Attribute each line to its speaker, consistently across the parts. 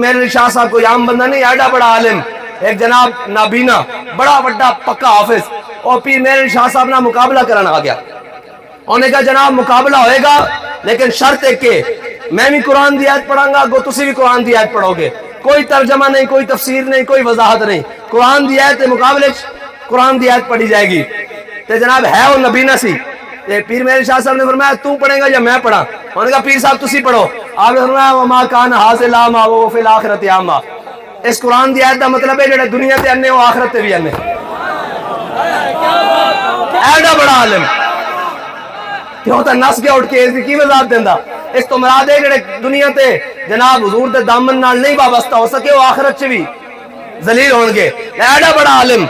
Speaker 1: میرے شاہ صاحب کوئی عام بندہ نہیں، ایڈا بڑا عالم، ایک جناب نابینا بڑا بڑا پکا حافظ، اور پیر میرے شاہ صاحب نہ مقابلہ کرنا آ گیا. انہوں نے کہا جناب مقابلہ ہوئے گا لیکن شرط ہے کہ میں بھی قرآن دی آیت پڑھاں گا، تسی بھی قرآن دی آیت پڑھو گے، کوئی ترجمہ نہیں، کوئی تفسیر نہیں، کوئی وضاحت نہیں، قرآن دی آیت مقابلے قرآن دی آیت پڑھی جائے گی. تو جناب ہے وہ نبینا سی. پیر میرے شاہ صاحب نے فرمایا تو پڑھے گا یا میں پڑھا؟ انہوں نے کہا پیر صاحب تسی پڑھو. آپ نے فرمایا وما کان حاصل اعما وفی الاخرۃ اعما. اس قرآن دی آیت دا مطلب ہے جڑے دنیا تے انے وہ آخرت تے بھی انے. ایڈا بڑا عالم کیوں تے نس کے اٹھ کے اس دی کی وضاحت دیندا؟ اس تو مراد ہے جڑے دنیا تے جناب حضور دے دامن نال نہیں وابستہ ہو سکے وہ آخرت چ بھی ذلیل ہون گے. ایڈا بڑا عالم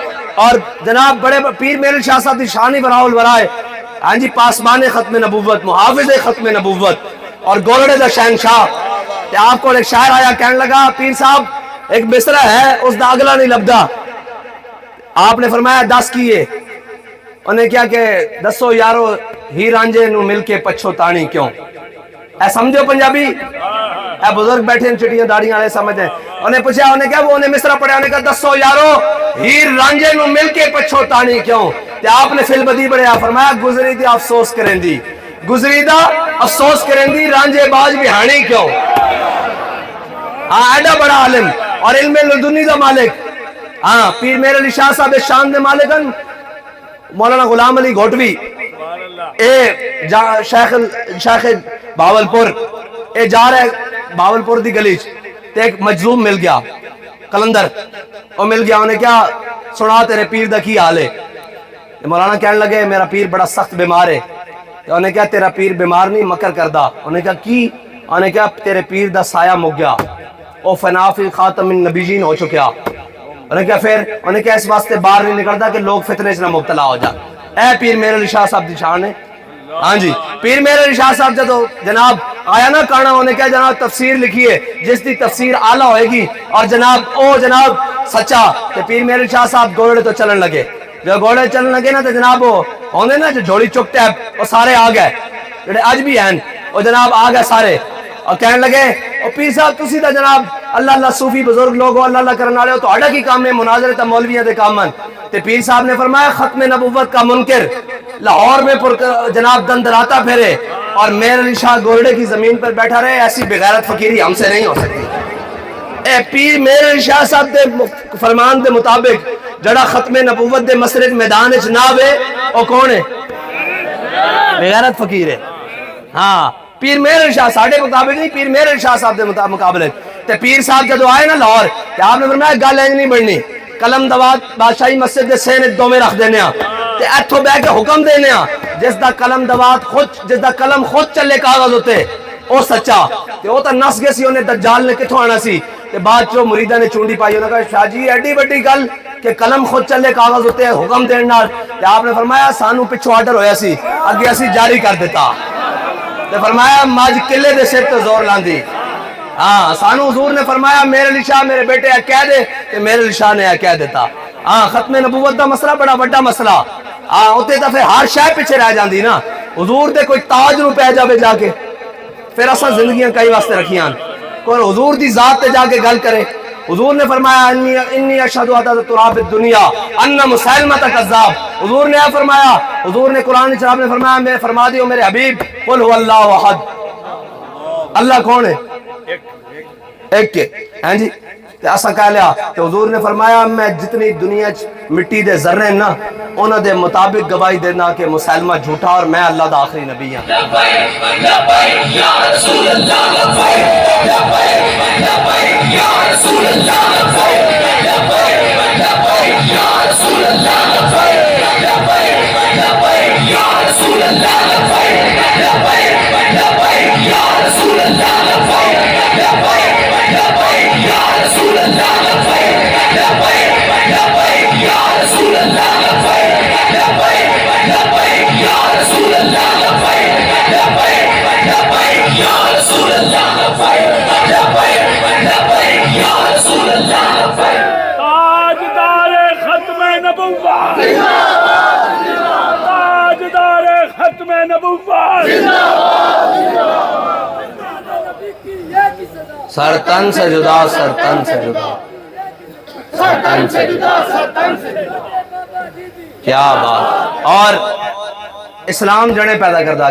Speaker 1: اور جناب بڑے پیر میرے شاہ صاحب دی شان ہی براء البراء، ہاں جی، پاسبان ختم نبوت، محافظ ختم نبوت اور گولڑے دا شہنشاہ. آپ کو ایک شاعر آیا کہنے لگا پیر صاحب ایک مصرع ہے اس دا اگلا نہیں لبدا. آپ نے فرمایا دس کیے؟ انہیں کیا کہ دسو یارو ہی رانجے نو مل کے پچھو تانی کیوں. اے سمجھو پنجابی، اے بزرگ بیٹھے ہیں چٹیاں داڑیاں والے سمجھیں. انہیں پوچھا، انہیں کیا وہ انہیں مصرع پڑھا، انہیں کہا دسو یارو ہیر رانجے نو مل کے پچھو تانی کیوں. تے آپ نے فل بدی بڑھیا فرمایا گزری دی افسوس کریں دی، گزری دا افسوس کریں دی، رانجے باج بہانی کیوں. ہاں ایڈا بڑا عالم اور علم لدنی دا مالک. ہاں پیر میرے علی شاہ صاحب شان دے مالکن مولانا غلام علی گھوٹوی اے شیخ باولپور اے جا رہے باولپور دی گلی تے ایک مجذوم مل گیا کلندر، وہ مل گیا. انہیں کیا سنا تیرے پیر دا کی حال ہے؟ مولانا کہنے لگے میرا پیر بڑا سخت بیمار ہے. انہیں کہا تیرا پیر بیمار نہیں مکر کردہ. انہیں کہا کی؟ انہیں کہا تیرے پیر دا سایہ مک گیا، او فنا فی خاتم النبیین ہو چکیا. انہیں کہا پھر؟ انہیں کہا اس واسطے باہر نہیں نکلتا کہ لوگ فتنے سے نہ مبتلا ہو جا. اے پیر میرے علی شاہ صاحب دی شان ہے. ہاں جی، پیر میرے علی شاہ صاحب جدو جناب آیا نا کانا، انہیں کہا جناب تفسیر لکھیے جس دی تفسیر اعلیٰ ہوئے گی اور جناب او جناب سچا. تو پیر میرے علی شاہ صاحب گھوڑے تو چلن لگے. جب گھوڑے چلن لگے نا تو جناب وہ ہوندے نا جو جھوڑی چکتے ہیں وہ سارے آ گئے جڑے اج بھی ہیں، وہ جناب آ گئے سارے اور کہنے لگے اور پیر صاحب تسی دا جناب اللہ اللہ صوفی بزرگ لوگ ہو، اللہ اللہ کرنے والے ہو، تو اڈا کی کام ہے مناظرے تا مولویاں دے کام ہیں. تے پیر صاحب نے فرمایا ختم نبوت کا منکر لاہور میں جناب دندراتا پھرے اور میرے علی شاہ گورڈے کی زمین پر بیٹھا رہے، ایسی بغیرت فقیری ہم سے نہیں ہو سکتی. اے پیر میرے علی شاہ صاحب دے فرمان دے مطابق جڑا ختم نبوت دے مسرک میدان اچ نہ ہوئے او کون ہے؟ بغیرت فقیر ہے. ہاں پیر میرے علی شاہ ساڑھے مطابق نہیں، پیر میرے علی شاہ صاحب دے مقابلے. تے پیر صاحب جدو آئے نا لاہور تے آپ نے فرمایا گل اینج نہیں بڑھنی، قلم دوات بادشاہی مسجد دے سین دو میں رکھ دینے ہاں تے ایتھو بہ کے حکم دینے ہاں جس دا قلم دوات خود جس دا قلم خود چلے کاغذ ہوتے او سچا. تے او تا نس گئے سی انہیں دجال نے کتھوں آنا سی. تے بعد جو مریدہ نے چونڈی پائی انہوں نے کہا شاہ جی ایڈی بڑی گل کہ قلم خود چلے کاغذ ہوتے ہیں حکم دینا. تے آپ نے فرمایا سانو پچھو آرڈر ہویا سی اگے اسی جاری کر دیتا. تے فرمایا ماج قلعے دے سر تے زور لاندی. ہاں سانو حضور نے فرمایا میرے علی شاہ میرے بیٹے کہہ دے کہ میرے علی شاہ نے کہہ دیتا. ہاں ختم نبوت دا مسئلہ بڑا بڑا مسئلہ. ہاں ہوتے تا پھر ہر شاہ پیچھے رہ جاندی نا. حضور دے کوئی تاج نو پہ جاوے جا کے پھر اساں زندگیاں کئی واسطے رکھیاں. کوئی حضور دی ذات تے جا کے گل کرے. حضور نے فرمایا انی اشہد ان تراب الدنیا ان مسلمہ کذاب. حضور نے فرمایا، حضور نے قرآن شریف نے فرمایا میں فرما دیو میرے حبیب قل هو اللہ احد. اللہ کون ہے؟ ایک کے ہیں جی. ایسا کہہ لیا کہ حضور نے فرمایا میں جتنی دنیا مٹی دے ذرے نا انہوں دے مطابق گواہی دینا کہ مسلمہ جھوٹا اور میں اللہ دا آخری نبی ہوں. لبیک یا رسول اللہ، لبیک لبیک یا رسول اللہ، لبیک یا رسول اللہ، لبیک یا رسول اللہ، لبیک یا رسول اللہ، تاجدار ختم نبوت، تاجدار ختم نبوت. سر تن سے جدا، سر تن سے جدا، سر تن سے جدا، سر تن سے جدا. کیا بات. اور اسلام جڑے پیدا کردہ